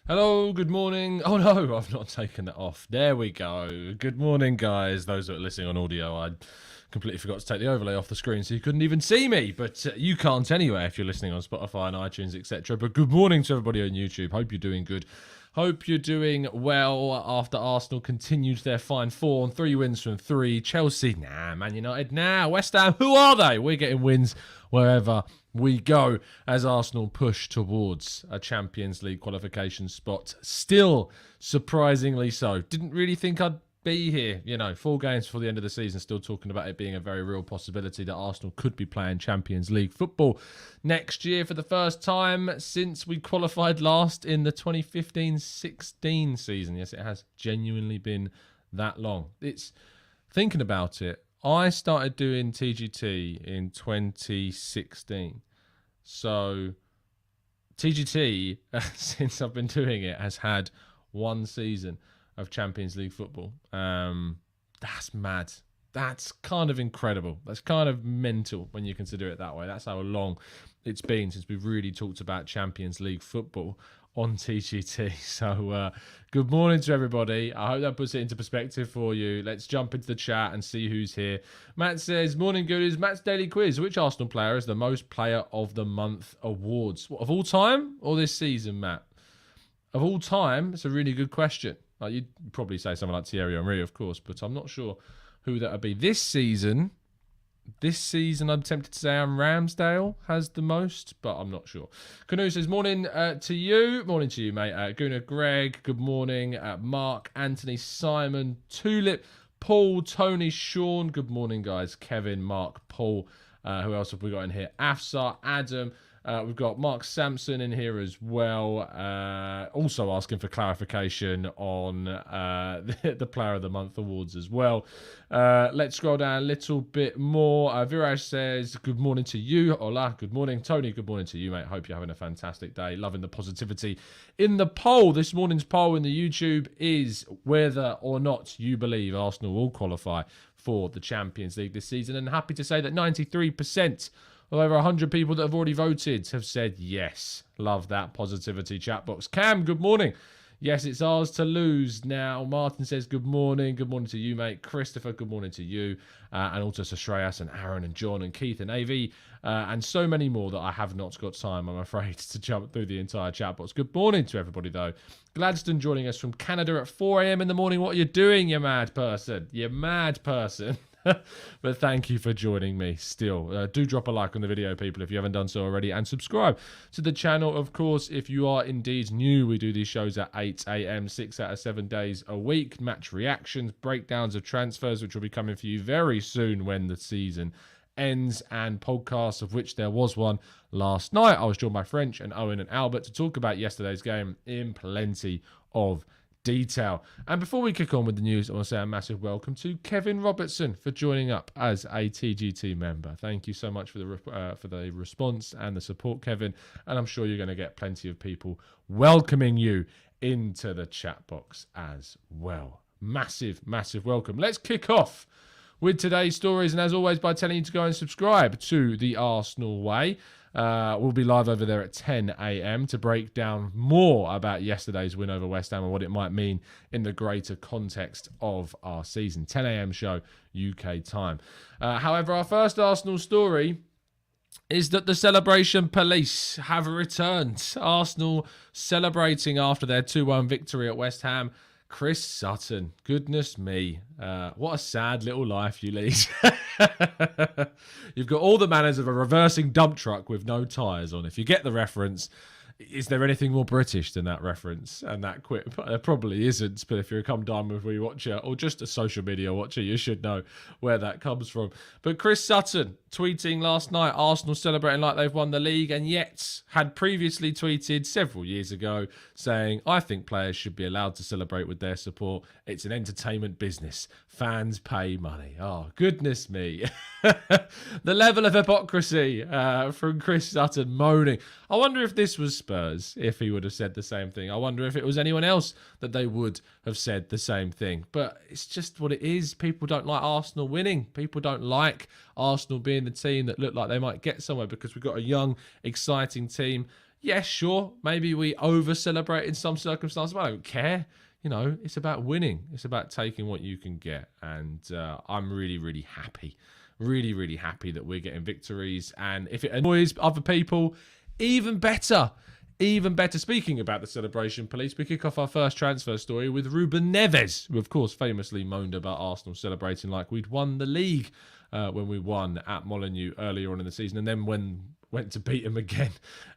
Hello, good morning. Oh no, I've not taken that off. There we go. Good morning, guys. Those that are listening on audio, I completely forgot to take the overlay off the screen so you couldn't even see me. But you can't anyway if you're listening on Spotify and iTunes, etc. But good morning to everybody on YouTube. Hope you're doing good. Hope you're doing well after Arsenal continued their fine form. 3 wins from 3. Chelsea, nah. Man United, nah. West Ham, who are they? We're getting wins wherever we go as Arsenal push towards a Champions League qualification spot. Still, surprisingly so. Didn't really think I'd be here, 4 games before the end of the season, still talking about it being a very real possibility that Arsenal could be playing Champions League football next year for the first time since we qualified last in the 2015-16 season. Yes, it has genuinely been that long. It's thinking about it. I started doing TGT in 2016. So TGT, since I've been doing it, has had 1 season of Champions League football. That's mad. That's kind of incredible. That's kind of mental when you consider it that way. That's how long it's been since we've really talked about Champions League football on TGT. So good morning to everybody. I hope that puts it into perspective for you. Let's jump into the chat and see who's here. Matt says, morning goodies. Matt's daily quiz. Which Arsenal player is the most player of the month awards? What, of all time or this season, Matt? Of all time? It's a really good question. Like, you'd probably say someone like Thierry Henry, of course, but I'm not sure who that would be. This season, I'm tempted to say Ramsdale has the most, but I'm not sure. Canoe says, morning to you. Morning to you, mate. Gooner, Greg, good morning. Mark, Anthony, Simon, Tulip, Paul, Tony, Sean. Good morning, guys. Kevin, Mark, Paul. Who else have we got in here? Afsar, Adam. We've got Mark Sampson in here as well. Also asking for clarification on the Player of the Month awards as well. Let's scroll down a little bit more. Viraj says, good morning to you. Hola, good morning. Tony, good morning to you, mate. Hope you're having a fantastic day. Loving the positivity in the poll. This morning's poll in the YouTube is whether or not you believe Arsenal will qualify for the Champions League this season. And happy to say that 93% of over 100 people that have already voted have said yes. Love that positivity chat box. Cam, good morning. Yes, it's ours to lose now. Martin says good morning. Good morning to you, mate. Christopher, good morning to you. And also to Shreyas and Aaron and John and Keith and AV and so many more that I have not got time, I'm afraid, to jump through the entire chat box. Good morning to everybody, though. Gladstone joining us from Canada at 4 a.m. in the morning. What are you doing, you mad person? You mad person. But thank you for joining me still. Do drop a like on the video, people, if you haven't done so already, and subscribe to the channel, of course, if you are indeed new. We do these shows at 8 a.m, 6 out of 7 days a week. Match reactions, breakdowns of transfers, which will be coming for you very soon when the season ends, and podcasts, of which there was one last night. I was joined by French and Owen and Albert to talk about yesterday's game in plenty of detail. And before we kick on with the news, I want to say a massive welcome to Kevin Robertson for joining up as a TGT member. Thank you so much for the response and the support, Kevin. And I'm sure you're going to get plenty of people welcoming you into the chat box as well. Massive, massive welcome. Let's kick off with today's stories, and as always, by telling you to go and subscribe to The Arsenal Way. We'll be live over there at 10 a.m. to break down more about yesterday's win over West Ham and what it might mean in the greater context of our season. 10 a.m. show, UK time. However, our first Arsenal story is that the celebration police have returned. Arsenal celebrating after their 2-1 victory at West Ham. Chris Sutton, goodness me, what a sad little life you lead. You've got all the manners of a reversing dump truck with no tyres on. If you get the reference, is there anything more British than that reference and that quip? There probably isn't, but if you're a Come Dine With Me watcher or just a social media watcher, you should know where that comes from. But Chris Sutton tweeting last night, Arsenal celebrating like they've won the league, and yet had previously tweeted several years ago saying, I think players should be allowed to celebrate with their support. It's an entertainment business. Fans pay money. Oh, goodness me. The level of hypocrisy from Chris Sutton moaning. I wonder if this was Spurs, if he would have said the same thing. I wonder if it was anyone else that they would have said the same thing. But it's just what it is. People don't like Arsenal winning. People don't like Arsenal being the team that look like they might get somewhere, because we've got a young, exciting team. Yes, sure, maybe we over-celebrate in some circumstances, but I don't care. It's about winning. It's about taking what you can get. And I'm really, really happy. Really, really happy that we're getting victories. And if it annoys other people, even better. Even better. Speaking about the celebration police, we kick off our first transfer story with Ruben Neves, who of course famously moaned about Arsenal celebrating like we'd won the league when we won at Molineux earlier on in the season, and then went to beat him again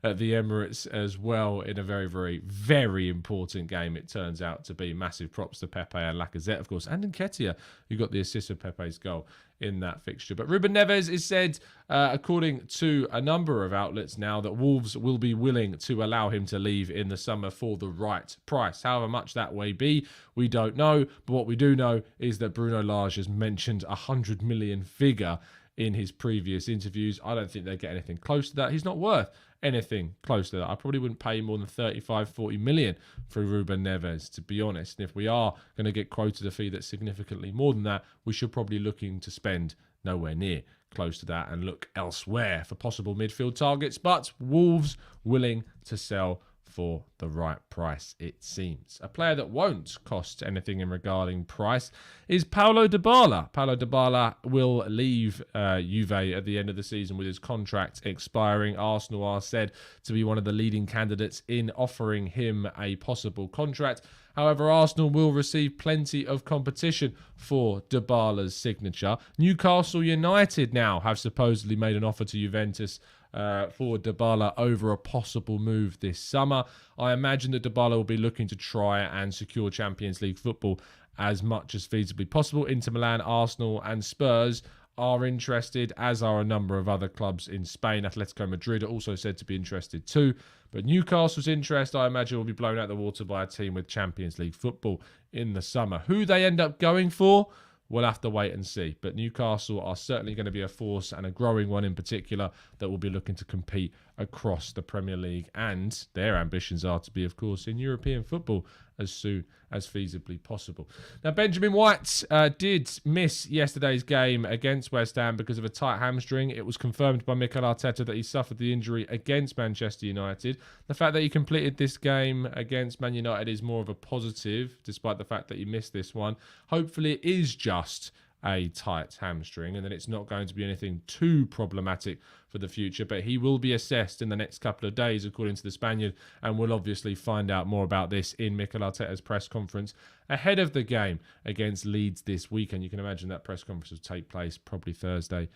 at the Emirates as well in a very, very, very important game. It turns out to be. Massive props to Pepe and Lacazette, of course, and Nketiah, who got the assist of Pepe's goal in that fixture. But Ruben Neves is said, according to a number of outlets now, that Wolves will be willing to allow him to leave in the summer for the right price. However much that may be, we don't know. But what we do know is that Bruno Lage has mentioned 100 million figure in his previous interviews. I don't think they get anything close to that. He's not worth anything close to that. I probably wouldn't pay more than 35, 40 million for Ruben Neves, to be honest. And if we are going to get quoted a fee that's significantly more than that, we should probably looking to spend nowhere near close to that and look elsewhere for possible midfield targets. But Wolves willing to sell for the right price, it seems. A player that won't cost anything in regarding price is Paulo Dybala. Paulo Dybala will leave Juve at the end of the season with his contract expiring. Arsenal are said to be one of the leading candidates in offering him a possible contract. However, Arsenal will receive plenty of competition for Dybala's signature. Newcastle United now have supposedly made an offer to Juventus for Dybala over a possible move this summer. I imagine that Dybala will be looking to try and secure Champions League football as much as feasibly possible. Inter Milan, Arsenal and Spurs are interested, as are a number of other clubs in Spain. Atletico Madrid are also said to be interested too. But Newcastle's interest, I imagine, will be blown out the water by a team with Champions League football in the summer. Who they end up going for, we'll have to wait and see. But Newcastle are certainly going to be a force, and a growing one in particular, that will be looking to compete across the Premier League. And their ambitions are to be, of course, in European football as soon as feasibly possible. Now, Benjamin White did miss yesterday's game against West Ham because of a tight hamstring. It was confirmed by Mikel Arteta that he suffered the injury against Manchester United. The fact that he completed this game against Man United is more of a positive, despite the fact that he missed this one. Hopefully it is just a tight hamstring and that it's not going to be anything too problematic for the future, but he will be assessed in the next couple of days, according to the Spaniard, and we'll obviously find out more about this in Mikel Arteta's press conference ahead of the game against Leeds this weekend. You can imagine that press conference will take place probably Thursday,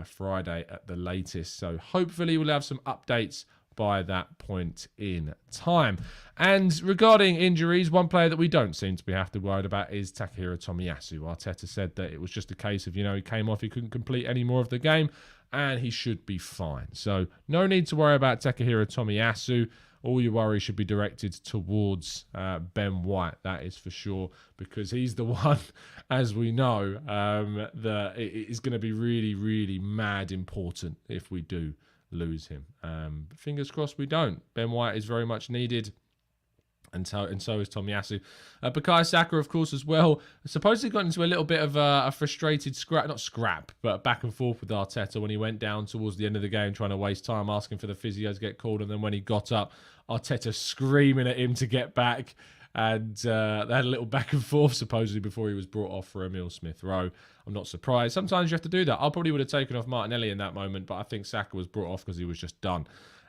Friday at the latest, so hopefully we'll have some updates by that point in time. And regarding injuries, one player that we don't seem to be have to worry about is Takahiro Tomiyasu. Arteta said that it was just a case of, he came off, he couldn't complete any more of the game, and he should be fine. So no need to worry about Takahiro Tomiyasu. All your worry should be directed towards Ben White, that is for sure, because he's the one, as we know, that it is going to be really, really mad important if we do lose him. Fingers crossed we don't. Ben White is very much needed, and so is Tomiyasu. Bukayo Saka, of course, as well. Supposedly got into a little bit of a frustrated but back and forth with Arteta when he went down towards the end of the game, trying to waste time, asking for the physios to get called, and then when he got up, Arteta screaming at him to get back. And they had a little back and forth, supposedly, before he was brought off for Emile Smith-Rowe. I'm not surprised. Sometimes you have to do that. I probably would have taken off Martinelli in that moment, but I think Saka was brought off because he was just done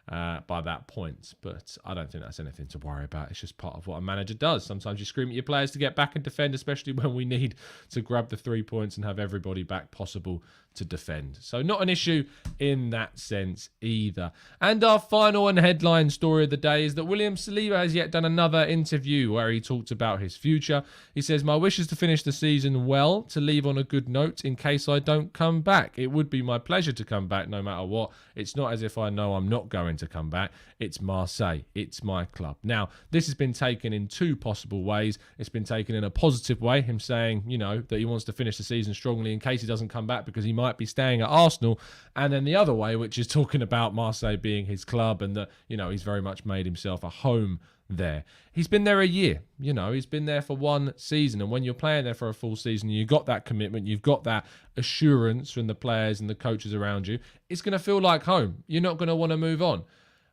by that point. But I don't think that's anything to worry about. It's just part of what a manager does. Sometimes you scream at your players to get back and defend, especially when we need to grab the 3 points and have everybody back possible to defend. So not an issue in that sense either. And our final and headline story of the day is that William Saliba has yet done another interview where he talked about his future. He says, "My wish is to finish the season well, to leave on a good note in case I don't come back. It would be my pleasure to come back no matter what. It's not as if I know I'm not going to come back. It's Marseille. It's my club." Now, this has been taken in two possible ways. It's been taken in a positive way, him saying, that he wants to finish the season strongly in case he doesn't come back because he might be staying at Arsenal. And then the other way, which is talking about Marseille being his club and that, he's very much made himself a home there. He's been there a year, he's been there for one season. And when you're playing there for a full season, you've got that commitment, you've got that assurance from the players and the coaches around you. It's going to feel like home. You're not going to want to move on.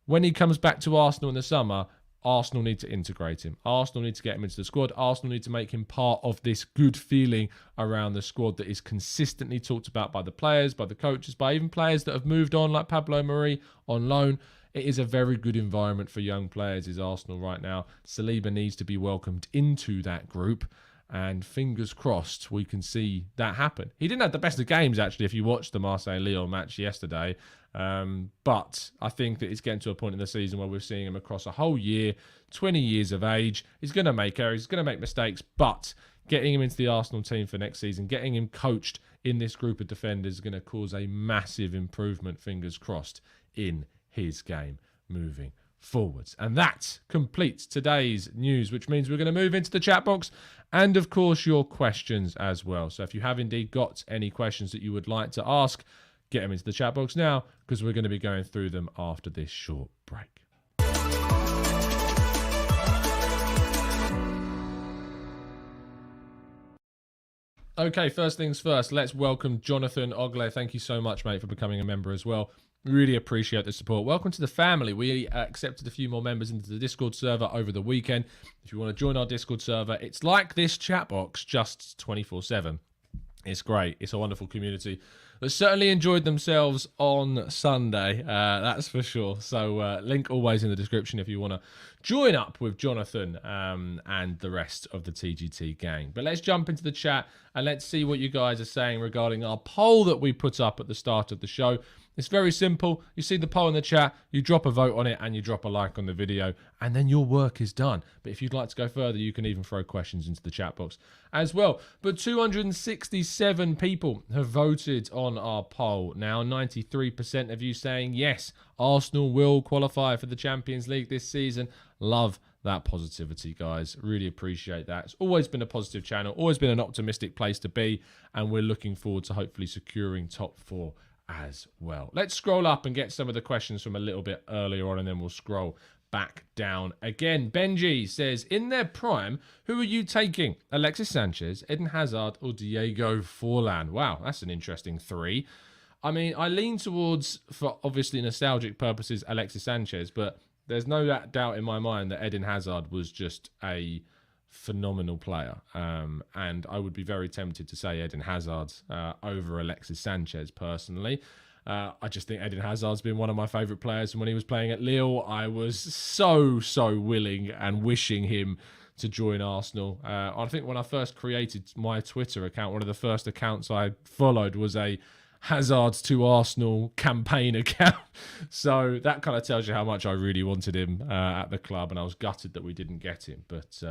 when he comes back to Arsenal in the summer, Arsenal need to integrate him. Arsenal need to get him into the squad. Arsenal need to make him part of this good feeling around the squad that is consistently talked about by the players, by the coaches, by even players that have moved on, like Pablo Mari on loan. It is a very good environment for young players, is Arsenal right now. Saliba needs to be welcomed into that group. And fingers crossed we can see that happen. He didn't have the best of games, actually, if you watched the Marseille-Lyon match yesterday. But I think that it's getting to a point in the season where we're seeing him across a whole year, 20 years of age. He's going to make errors, he's going to make mistakes, but getting him into the Arsenal team for next season, getting him coached in this group of defenders is going to cause a massive improvement, fingers crossed, in his game moving forwards. And that completes today's news, which means we're going to move into the chat box and, of course, your questions as well. So if you have indeed got any questions that you would like to ask, get them into the chat box now, because we're going to be going through them after this short break. Okay, first things first, let's welcome Jonathan Ogle. Thank you so much, mate, for becoming a member as well. Really appreciate the support. Welcome to the family. We accepted a few more members into the Discord server over the weekend. If you want to join our Discord server, it's like this chat box, just 24/7. It's great. It's a wonderful community that certainly enjoyed themselves on Sunday. That's for sure. So link always in the description if you want to join up with Jonathan and the rest of the TGT gang. But let's jump into the chat and let's see what you guys are saying regarding our poll that we put up at the start of the show. It's very simple. You see the poll in the chat, you drop a vote on it and you drop a like on the video, and then your work is done. But if you'd like to go further, you can even throw questions into the chat box as well. But 267 people have voted on our poll. Now 93% of you saying yes, Arsenal will qualify for the Champions League this season. Love that positivity, guys. Really appreciate that. It's always been a positive channel, always been an optimistic place to be, and we're looking forward to hopefully securing top 4 as well. Let's scroll up and get some of the questions from a little bit earlier on, and then we'll scroll back down again. Benji says, in their prime, who are you taking? Alexis Sanchez, Eden Hazard, or Diego Forlan? Wow, that's an interesting 3. I mean, I lean towards, for obviously nostalgic purposes, Alexis Sanchez, but there's no doubt in my mind that Eden Hazard was just a phenomenal player, and I would be very tempted to say Eden Hazard over Alexis Sanchez personally. I just think Eden Hazard's been one of my favourite players, and when he was playing at Lille, I was so willing and wishing him to join Arsenal. I think when I first created my Twitter account, one of the first accounts I followed was a Hazard's to Arsenal campaign account. So that kind of tells you how much I really wanted him at the club, and I was gutted that we didn't get him. But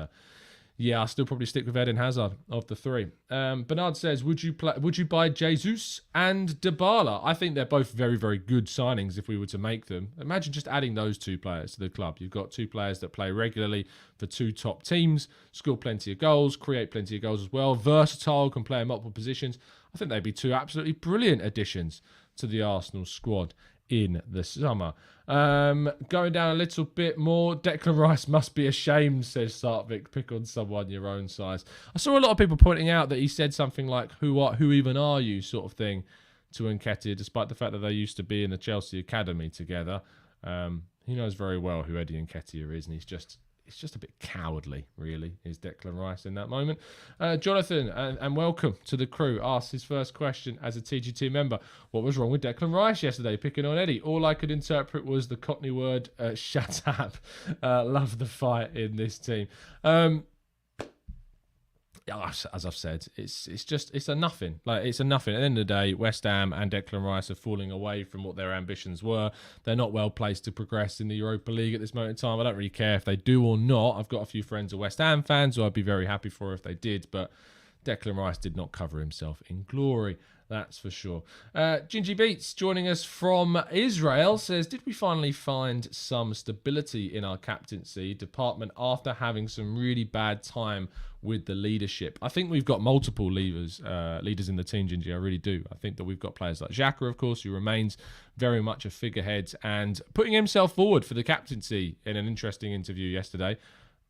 yeah, I'll still probably stick with Eden Hazard of the 3. Bernard says, would you buy Jesus and Dybala? I think they're both very, very good signings if we were to make them. Imagine just adding those 2 players to the club. You've got 2 players that play regularly for 2 top teams, score plenty of goals, create plenty of goals as well, versatile, can play in multiple positions. I think they'd be 2 absolutely brilliant additions to the Arsenal squad in the summer. Going down a little bit more, Declan Rice must be ashamed, says Sartvik. Pick on someone your own size. I saw a lot of people pointing out that he said something like, who even are you, sort of thing, to Nketiah, despite the fact that they used to be in the Chelsea Academy together. He knows very well who Eddie Nketiah is, and it's just a bit cowardly, really, is Declan Rice in that moment. Jonathan, and welcome to the crew, asks his first question as a TGT member. What was wrong with Declan Rice yesterday, picking on Eddie? All I could interpret was the Cockney word, shut up. Love the fight in this team. As I've said, it's a nothing. It's a nothing. At the end of the day, West Ham and Declan Rice are falling away from what their ambitions were. They're not well placed to progress in the Europa League at this moment in time. I don't really care if they do or not. I've got a few friends who are West Ham fans who I'd be very happy for if they did, but Declan Rice did not cover himself in glory. That's for sure. Gingy Beats joining us from Israel says, did we finally find some stability in our captaincy department after having some really bad time with the leadership? I think we've got multiple leaders in the team, Gingy. I really do. I think that we've got players like Xhaka, of course, who remains very much a figurehead and putting himself forward for the captaincy in an interesting interview yesterday.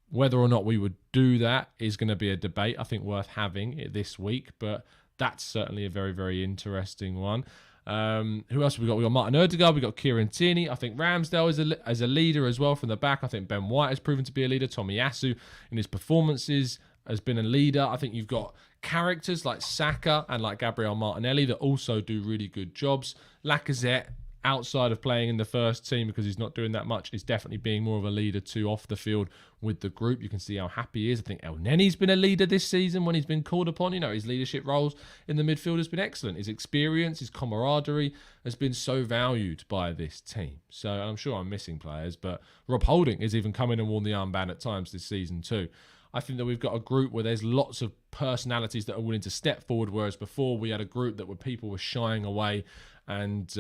Whether or not we would do that is going to be a debate, I think, worth having this week. But that's certainly a very, very interesting one. Who else have we got? We got Martin Odegaard, we got Kieran Tierney. I think Ramsdale is a leader as well from the back. I think Ben White has proven to be a leader. Tomiyasu in his performances has been a leader. I think you've got characters like Saka and like Gabriel Martinelli that also do really good jobs. Lacazette, outside of playing in the first team because he's not doing that much, is definitely being more of a leader too off the field with the group. You can see how happy he is. I think El Nenny's been a leader this season when he's been called upon. You know, his leadership roles in the midfield has been excellent. His experience, his camaraderie has been so valued by this team. So I'm sure I'm missing players, but Rob Holding has even come in and worn the armband at times this season too. I think that we've got a group where there's lots of personalities that are willing to step forward, whereas before we had a group that where people were shying away and,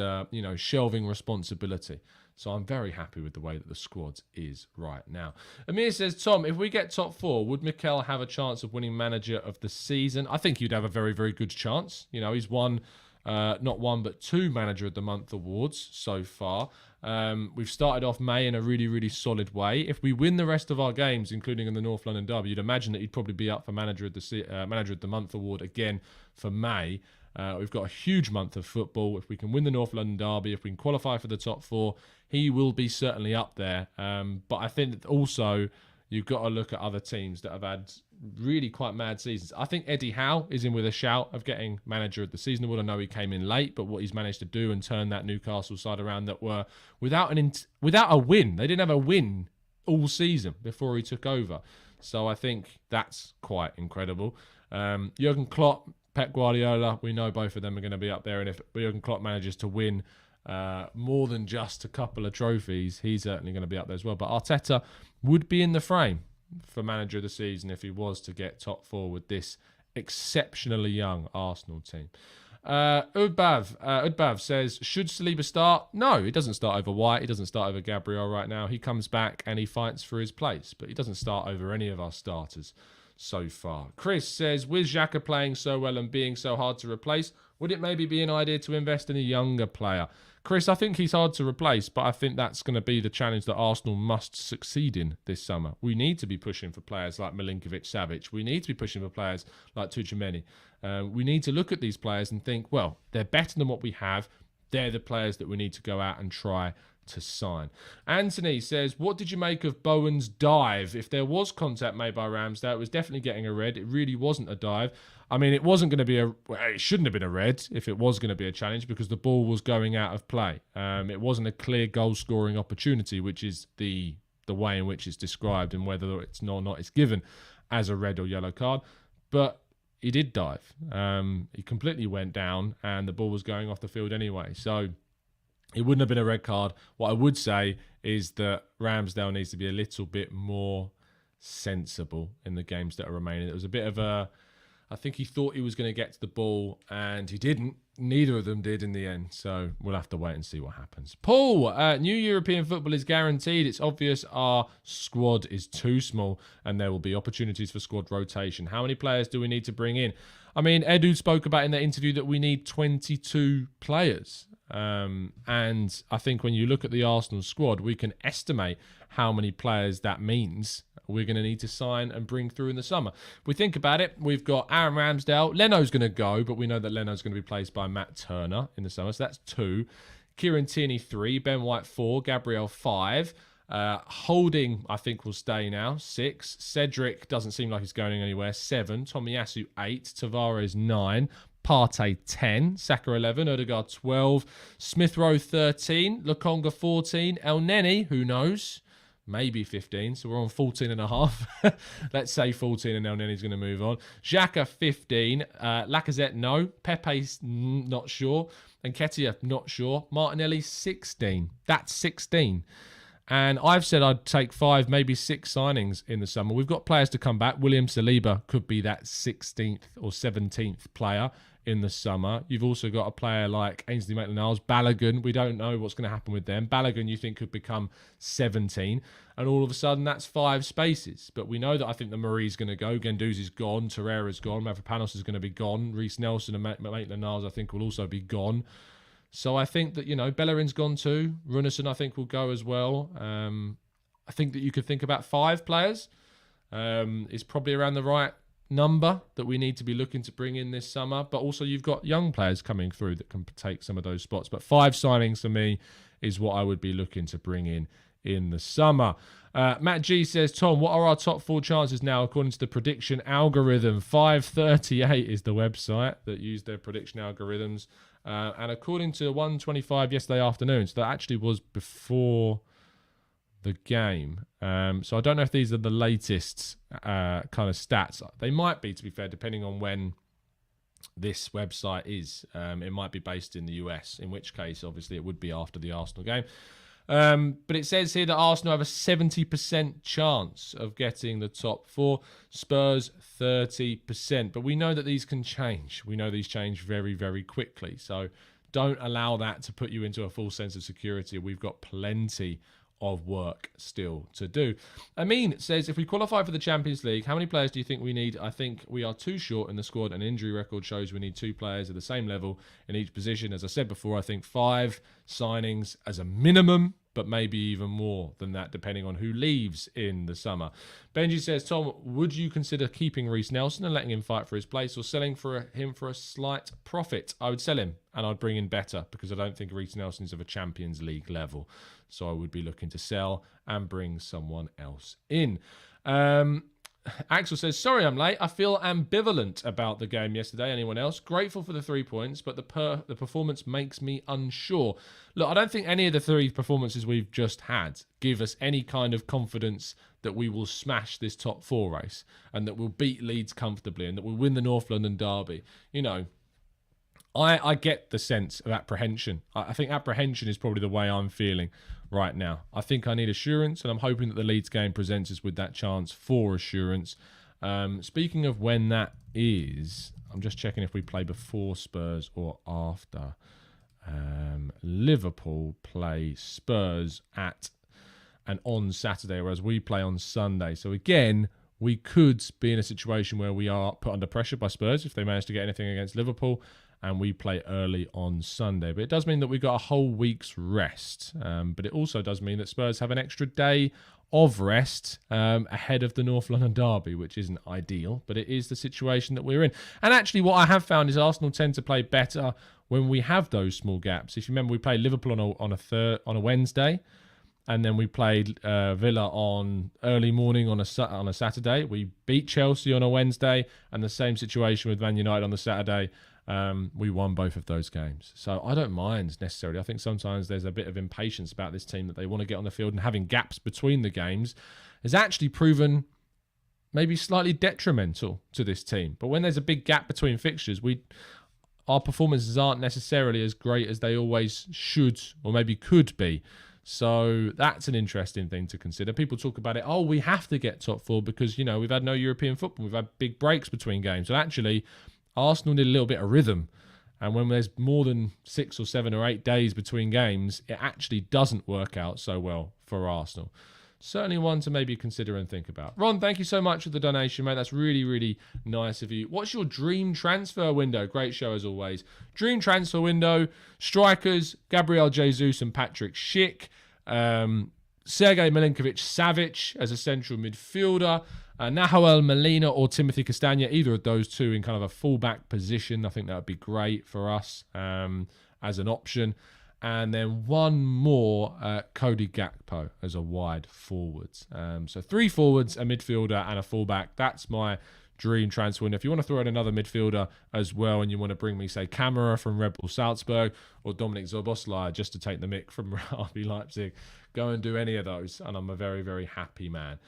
shelving responsibility. So I'm very happy with the way that the squad is right now. Amir says, Tom, if we get top 4, would Mikel have a chance of winning manager of the season? I think he'd have a very, very good chance. You know, he's won not one but 2 Manager of the Month awards so far. We've started off May in a really, really solid way. If we win the rest of our games, including in the North London Derby, you'd imagine that he'd probably be up for Manager of the Month award again for May. We've got a huge month of football. If we can win the North London Derby, if we can qualify for the top 4, he will be certainly up there. But I think that also you've got to look at other teams that have had really quite mad seasons. I think Eddie Howe is in with a shout of getting Manager of the Season award. I know he came in late, but what he's managed to do and turn that Newcastle side around that were without a win. They didn't have a win all season before he took over. So I think that's quite incredible. Jurgen Klopp, Pep Guardiola, we know both of them are going to be up there. And if Jurgen Klopp manages to win more than just a couple of trophies, he's certainly going to be up there as well. But Arteta would be in the frame for Manager of the Season if he was to get top 4 with this exceptionally young Arsenal team. Udbav says, should Saliba start? No, he doesn't start over White. He doesn't start over Gabriel right now. He comes back and he fights for his place, but he doesn't start over any of our starters so far. Chris says, with Xhaka playing so well and being so hard to replace, would it maybe be an idea to invest in a younger player? Chris, I think he's hard to replace, but I think that's going to be the challenge that Arsenal must succeed in this summer. We need to be pushing for players like Milinkovic-Savic. We need to be pushing for players like Tchouaméni. We need to look at these players and think, well, they're better than what we have. They're the players that we need to go out and try to sign. Anthony says, what did you make of Bowen's dive? If there was contact made by Ramsdale, it was definitely getting a red. It really wasn't a dive. I mean, it wasn't going to be it shouldn't have been a red if it was going to be a challenge because the ball was going out of play. It wasn't a clear goal-scoring opportunity, which is the way in which it's described, and whether it's not it's given as a red or yellow card. But he did dive. He completely went down, and the ball was going off the field anyway. So it wouldn't have been a red card. What I would say is that Ramsdale needs to be a little bit more sensible in the games that are remaining. It was a bit of I think he thought he was going to get to the ball and he didn't. Neither of them did in the end. So we'll have to wait and see what happens. Paul, new European football is guaranteed. It's obvious our squad is too small and there will be opportunities for squad rotation. How many players do we need to bring in? I mean, Edu spoke about in that interview that we need 22 players. And I think when you look at the Arsenal squad, we can estimate how many players that means we're going to need to sign and bring through in the summer. If we think about it, we've got Aaron Ramsdale. Leno's going to go, but we know that Leno's going to be replaced by Matt Turner in the summer. So that's 2. Kieran Tierney 3. Ben White 4. Gabriel 5. Holding, I think, will stay now. 6. Cedric doesn't seem like he's going anywhere. 7. Tomiyasu 8. Tavares 9. Partey 10, Saka 11, Odegaard 12, Smith Rowe 13, Lokonga 14, El Neni, who knows, maybe 15, so we're on 14 and a half. Let's say 14 and El Neni's going to move on. Xhaka 15, Lacazette no, Pepe's not sure, and Nketiah not sure. Martinelli 16, that's 16. And I've said I'd take 5, maybe 6 signings in the summer. We've got players to come back. William Saliba could be that 16th or 17th player in the summer. You've also got a player like Ainsley Maitland-Niles, Balogun. We don't know what's going to happen with them. Balogun, you think, could become 17. And all of a sudden, that's 5 spaces. But we know that I think that Marie's going to go. Guendouzi's gone. Torreira's gone. Mavropanos is going to be gone. Reece Nelson and Maitland-Niles, I think, will also be gone. So I think that, Bellerin's gone too. Runarsson, I think, will go as well. I think that you could think about 5 players. Is probably around the right number that we need to be looking to bring in this summer, but also you've got young players coming through that can take some of those spots. But 5 signings for me is what I would be looking to bring in the summer. Matt G says, Tom, what are our top 4 chances now according to the prediction algorithm? 538 is the website that used their prediction algorithms. And according to 125 yesterday afternoon, so that actually was before the game. So I don't know if these are the latest kind of stats. They might be, to be fair, depending on when this website is. It might be based in the US, in which case, obviously, it would be after the Arsenal game. But it says here that Arsenal have a 70% chance of getting the top 4. Spurs, 30%. But we know that these can change. We know these change very, very quickly. So don't allow that to put you into a false sense of security. We've got plenty of work still to do. Amin says, if we qualify for the Champions League, how many players do you think we need? I think we are too short in the squad, and injury record shows we need 2 players at the same level in each position. As I said before, I think 5 signings as a minimum, but maybe even more than that, depending on who leaves in the summer. Benji says, Tom, would you consider keeping Reece Nelson and letting him fight for his place, or selling him for a slight profit? I would sell him, and I'd bring in better, because I don't think Reece Nelson is of a Champions League level. So I would be looking to sell and bring someone else in. Axel says, sorry I'm late. I feel ambivalent about the game yesterday. Anyone else? Grateful for the 3 points, but the performance makes me unsure. Look, I don't think any of the 3 performances we've just had give us any kind of confidence that we will smash this top 4 race and that we'll beat Leeds comfortably and that we'll win the North London derby. You know, I get the sense of apprehension. I think apprehension is probably the way I'm feeling right now. I think I need assurance, and I'm hoping that the Leeds game presents us with that chance for assurance. Speaking of when that is, I'm just checking if we play before Spurs or after. Liverpool play Spurs at and on Saturday, whereas we play on Sunday. So again, we could be in a situation where we are put under pressure by Spurs if they manage to get anything against Liverpool, and we play early on Sunday. But it does mean that we've got a whole week's rest. But it also does mean that Spurs have an extra day of rest ahead of the North London derby, which isn't ideal, but it is the situation that we're in. And actually what I have found is Arsenal tend to play better when we have those small gaps. If you remember, we played Liverpool on a Wednesday, and then we played Villa on early morning on a Saturday. We beat Chelsea on a Wednesday, and the same situation with Man United on the Saturday. We won both of those games. So I don't mind necessarily. I think sometimes there's a bit of impatience about this team that they want to get on the field, and having gaps between the games has actually proven maybe slightly detrimental to this team. But when there's a big gap between fixtures, our performances aren't necessarily as great as they always should or maybe could be. So that's an interesting thing to consider. People talk about it, oh, we have to get top 4 because, you know, we've had no European football. We've had big breaks between games. And actually, Arsenal need a little bit of rhythm. And when there's more than 6 or 7 or 8 days between games, it actually doesn't work out so well for Arsenal. Certainly one to maybe consider and think about. Ron, thank you so much for the donation, mate. That's really, really nice of you. What's your dream transfer window? Great show as always. Dream transfer window, strikers, Gabriel Jesus and Patrick Schick. Sergej Milinkovic-Savic as a central midfielder. Nahuel Molina or Timothy Castagna, either of those two in kind of a fullback position. I think that would be great for us as an option. And then one more, Cody Gakpo as a wide forward. So 3 forwards, a midfielder and a fullback. That's my dream transfer. And if you want to throw in another midfielder as well, and you want to bring me, say, Kamara from Red Bull Salzburg or Dominic Szoboszlai just to take the mick from RB Leipzig, go and do any of those, and I'm a very, very happy man.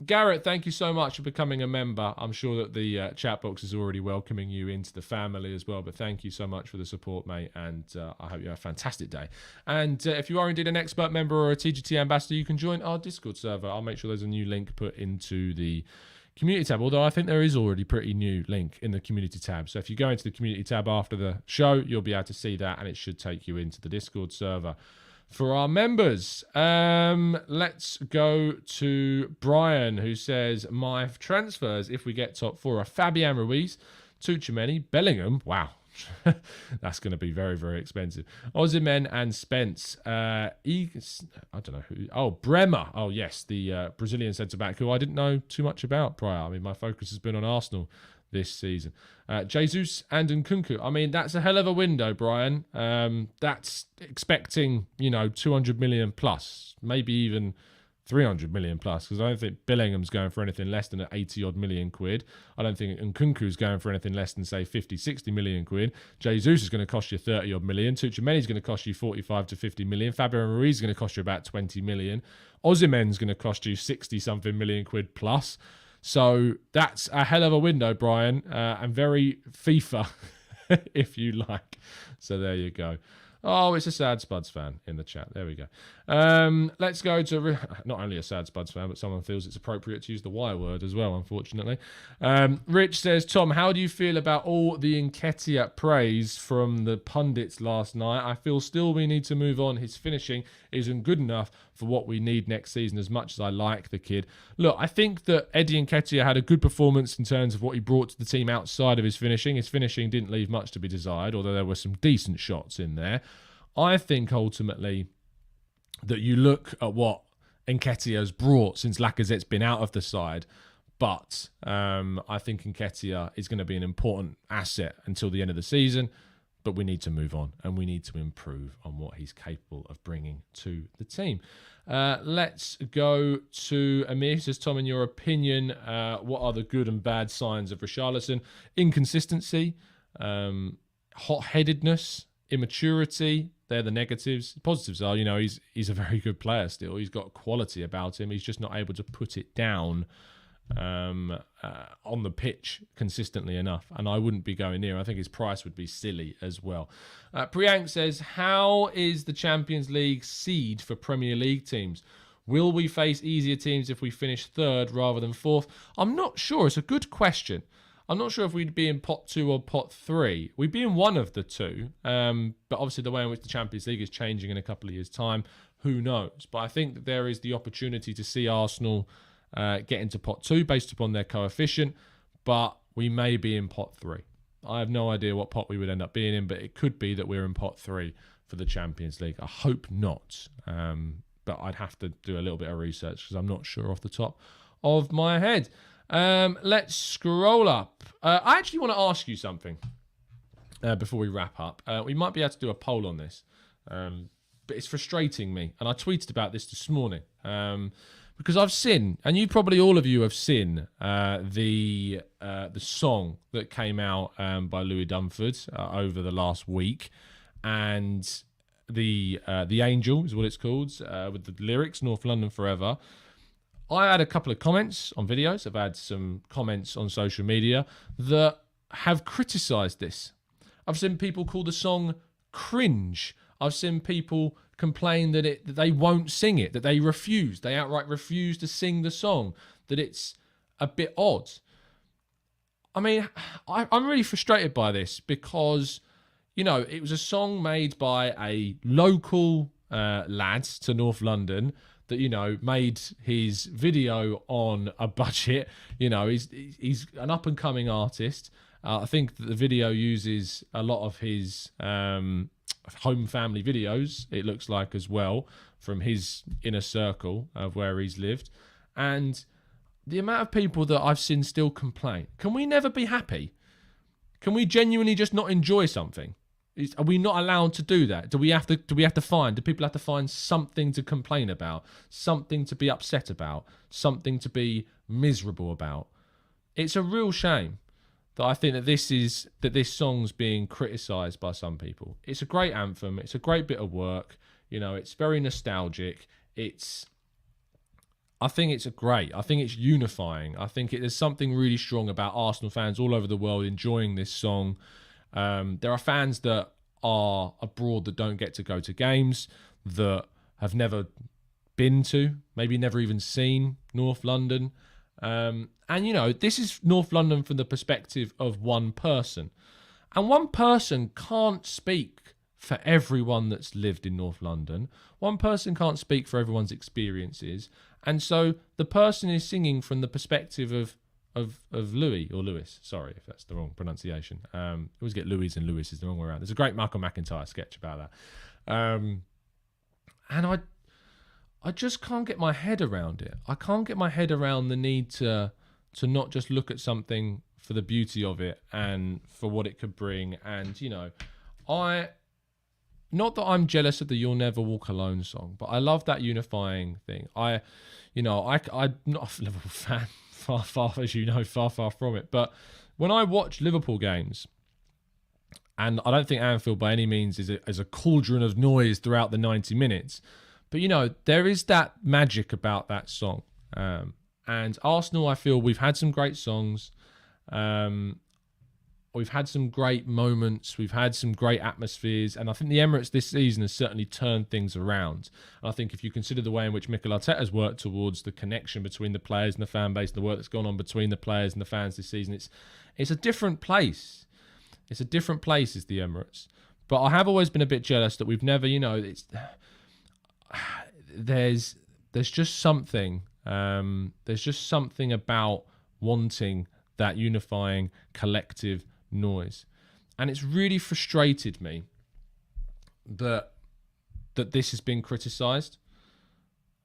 Garrett, thank you so much for becoming a member. I'm sure that the chat box is already welcoming you into the family as well, but thank you so much for the support, mate, and I hope you have a fantastic day. And if you are indeed an expert member or a TGT ambassador, you can join our Discord server. I'll make sure there's a new link put into the community tab, although I think there is already a pretty new link in the community tab. So if you go into the community tab after the show, you'll be able to see that, and it should take you into the Discord server for our members. Let's go to Brian, who says, my transfers, if we get top 4, are Fabian Ruiz, Tuchemeni, Bellingham. Wow, That's going to be very, very expensive. Osimhen and Spence. I don't know who. Oh, Bremer. Oh, yes, the Brazilian centre-back who I didn't know too much about prior. I mean, my focus has been on Arsenal this season. Jesus and Nkunku. I mean, that's a hell of a window, Brian. That's expecting, 200 million plus, maybe even 300 million plus, because I don't think Billingham's going for anything less than 80 odd million quid. I don't think Nkunku's going for anything less than, say, 50, 60 million quid. Jesus is going to cost you 30 odd million. Tuchemani's going to cost you 45 to 50 million. Fabio Ruiz is going to cost you about 20 million. Osimhen's going to cost you 60 something million quid plus. So that's a hell of a window, Brian, and very FIFA, if you like. So there you go. Oh, it's a sad Spuds fan in the chat. There we go. Let's go to not only a sad Spuds fan, but someone feels it's appropriate to use the Y word as well, unfortunately. Rich says, Tom, how do you feel about all the Nketiah praise from the pundits last night? I feel still we need to move on. His finishing isn't good enough for what we need next season, as much as I like the kid. Look, I think that Eddie Nketiah had a good performance in terms of what he brought to the team outside of his finishing. His finishing didn't leave much to be desired, although there were some decent shots in there. I think ultimately that you look at what Nketiah has brought since Lacazette's been out of the side, but I think Nketiah is going to be an important asset until the end of the season, but we need to move on and we need to improve on what he's capable of bringing to the team. Let's go to Amir, who says, Tom, in your opinion, what are the good and bad signs of Richarlison? Inconsistency, hot-headedness, immaturity. They're the negatives. The positives are, he's a very good player still. He's got quality about him. He's just not able to put it down on the pitch consistently enough. And I wouldn't be going near. I think his price would be silly as well. Priyank says, how is the Champions League seed for Premier League teams? Will we face easier teams if we finish third rather than fourth? I'm not sure. It's a good question. I'm not sure if we'd be in pot 2 or pot 3. We'd be in one of the two. But obviously the way in which the Champions League is changing in a couple of years' time, who knows? But I think that there is the opportunity to see Arsenal get into pot 2 based upon their coefficient. But we may be in pot 3. I have no idea what pot we would end up being in, but it could be that we're in pot 3 for the Champions League. I hope not. But I'd have to do a little bit of research because I'm not sure off the top of my head. Let's scroll up. I actually want to ask you something before we wrap up. We might be able to do a poll on this, but it's frustrating me. And I tweeted about this morning because I've seen, and you probably all of you have seen the song that came out by Louis Dunford over the last week, and the Angel is what it's called, with the lyrics "North London Forever." I had a couple of comments on videos. I've had some comments on social media that have criticised this. I've seen people call the song cringe. I've seen people complain that they won't sing it, that they outright refuse to sing the song, that it's a bit odd. I mean, I'm really frustrated by this because, it was a song made by a local lad to North London that, made his video on a budget. He's an up-and-coming artist. I think that the video uses a lot of his home family videos, it looks like, as well, from his inner circle of where he's lived. And the amount of people that I've seen still complain. Can we never be happy? Can we genuinely just not enjoy something? Are we not allowed to do that? Do people have to find something to complain about, something to be upset about, something to be miserable about? It's a real shame that I think that this song's being criticised by some people. It's a great anthem. It's a great bit of work. It's very nostalgic. I think it's great. I think it's unifying. I think there's something really strong about Arsenal fans all over the world enjoying this song. There are fans that are abroad that don't get to go to games, that have never been to, maybe never even seen North London. And, this is North London from the perspective of one person. And one person can't speak for everyone that's lived in North London. One person can't speak for everyone's experiences. And so the person is singing from the perspective of of Louis or Lewis. Sorry if that's the wrong pronunciation. I always get Louis and Lewis is the wrong way around. There's a great Michael McIntyre sketch about that. And I just can't get my head around it. I can't get my head around the need to not just look at something for the beauty of it and for what it could bring. And, you know, not that I'm jealous of the You'll Never Walk Alone song, but I love that unifying thing. I'm not a Liverpool fan, far, as you know, far from it. But when I watch Liverpool games, and I don't think Anfield by any means is a cauldron of noise throughout the 90 minutes, but, you know, there is that magic about that song. And Arsenal, I feel we've had some great songs. We've had some great moments. We've had some great atmospheres. And I think the Emirates this season has certainly turned things around. And I think if you consider the way in which Mikel Arteta has worked towards the connection between the players and the fan base, and the work that's gone on between the players and the fans this season, it's a different place. It's a different place, is the Emirates. But I have always been a bit jealous that we've never, you know, there's just something. There's just something about wanting that unifying collective noise, and it's really frustrated me that this has been criticised,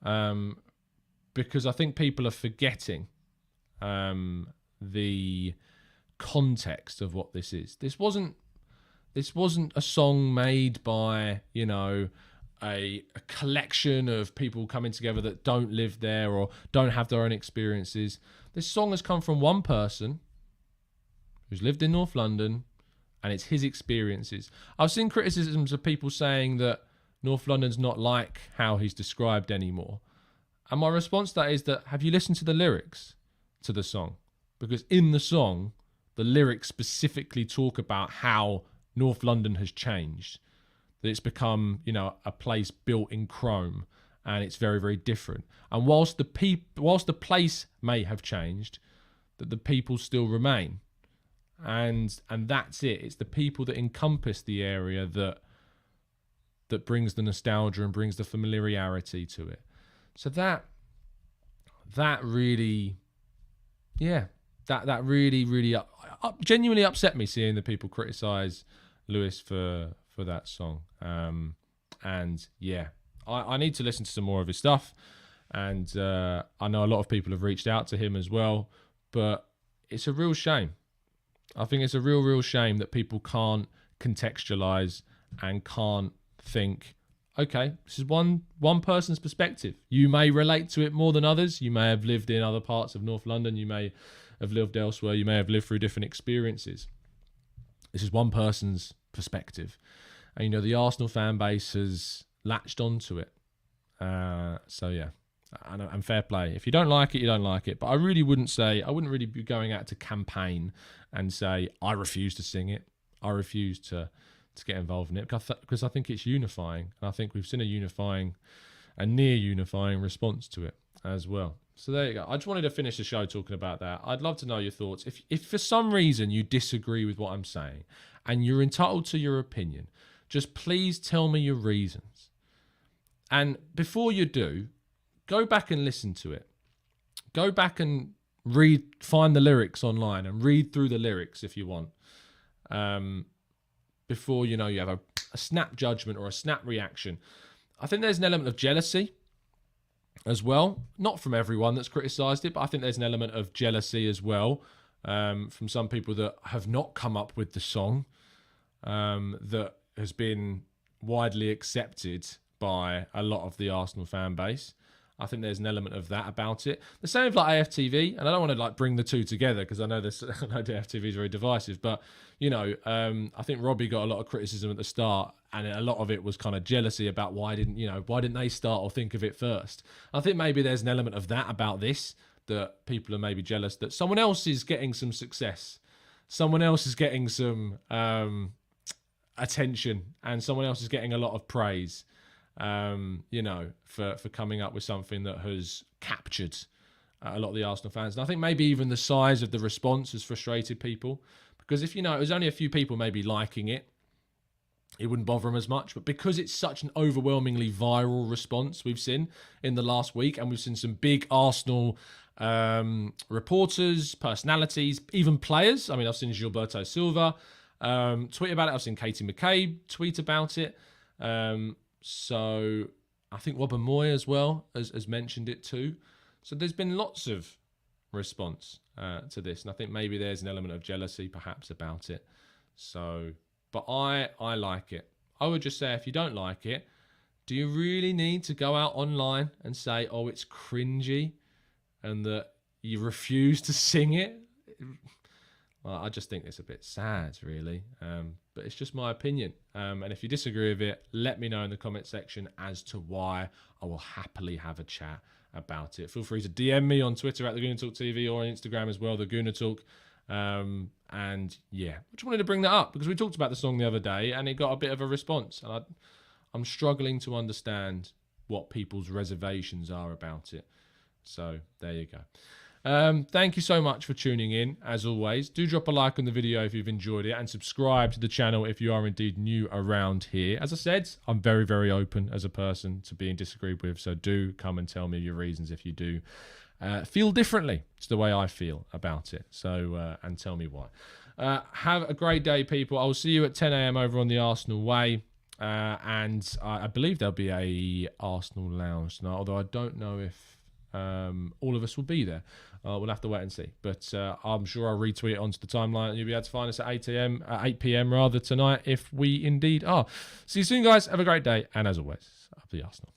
because I think people are forgetting the context of what this is. This wasn't a song made by, you know, a collection of people coming together that don't live there or don't have their own experiences. This song has come from one person who's lived in North London, and it's his experiences. I've seen criticisms of people saying that North London's not like how he's described anymore. And my response to that is that, have you listened to the lyrics to the song? Because in the song, the lyrics specifically talk about how North London has changed. That it's become, you know, a place built in chrome, and it's very, very different. And whilst the place may have changed, that the people still remain. And that's it. It's the people that encompass the area that brings the nostalgia and brings the familiarity to it. So that really, yeah, that really genuinely upset me seeing the people criticise Lewis for that song. And yeah, I need to listen to some more of his stuff. And I know a lot of people have reached out to him as well, but it's a real shame. I think it's a real shame that people can't contextualise and can't think, okay, this is one person's perspective. You may relate to it more than others. You may have lived in other parts of North London. You may have lived elsewhere. You may have lived through different experiences. This is one person's perspective. And, you know, the Arsenal fan base has latched onto it. So, yeah. And fair play. If you don't like it, you don't like it. But I wouldn't really be going out to campaign and say, I refuse to sing it. I refuse to get involved in it. Because I think it's unifying. And I think we've seen a near unifying response to it as well. So there you go. I just wanted to finish the show talking about that. I'd love to know your thoughts. If for some reason you disagree with what I'm saying and you're entitled to your opinion, just please tell me your reasons. And before you do, go back and listen to it. Go back and find the lyrics online and read through the lyrics if you want. Before, you know, you have a snap judgment or a snap reaction. I think there's an element of jealousy as well. Not from everyone that's criticised it, but I think there's an element of jealousy as well from some people that have not come up with the song that has been widely accepted by a lot of the Arsenal fan base. I think there's an element of that about it. The same with like AFTV, and I don't want to like bring the two together because I know AFTV is very divisive, but you know, I think Robbie got a lot of criticism at the start, and a lot of it was kind of jealousy about why didn't they start or think of it first. I think maybe there's an element of that about this, that people are maybe jealous that someone else is getting some success, someone else is getting some attention, and someone else is getting a lot of praise. For coming up with something that has captured a lot of the Arsenal fans. And I think maybe even the size of the response has frustrated people, because if, you know, it was only a few people maybe liking it, it wouldn't bother him as much. But because it's such an overwhelmingly viral response we've seen in the last week, and we've seen some big Arsenal reporters, personalities, even players. I mean, I've seen Gilberto Silva tweet about it. I've seen Katie McCabe tweet about it. So I think Robin Moy as well has mentioned it too. So there's been lots of response to this, and I think maybe there's an element of jealousy perhaps about it. So, but I like it. I would just say, if you don't like it, do you really need to go out online and say, oh, it's cringy, and that you refuse to sing it? Well, I just think it's a bit sad, really. But it's just my opinion. And if you disagree with it, let me know in the comment section as to why. I will happily have a chat about it. Feel free to DM me on Twitter at the Gooner Talk TV, or on Instagram as well, the Gooner Talk. And yeah, I just wanted to bring that up because we talked about the song the other day and it got a bit of a response. And I'm struggling to understand what people's reservations are about it. So there you go. Thank you so much for tuning in. As always, do drop a like on the video if you've enjoyed it, and subscribe to the channel if you are indeed new around here. As I said, I'm very, very open as a person to being disagreed with, so do come and tell me your reasons if you do feel differently to the way I feel about it. So and tell me why. Have a great day, people. I'll see you at 10 a.m. over on the Arsenal Way. And I believe there'll be a Arsenal lounge tonight, although I don't know if all of us will be there. We'll have to wait and see. But I'm sure I'll retweet it onto the timeline, and you'll be able to find us at 8 p.m. rather tonight if we indeed are. See you soon, guys. Have a great day. And as always, up the Arsenal.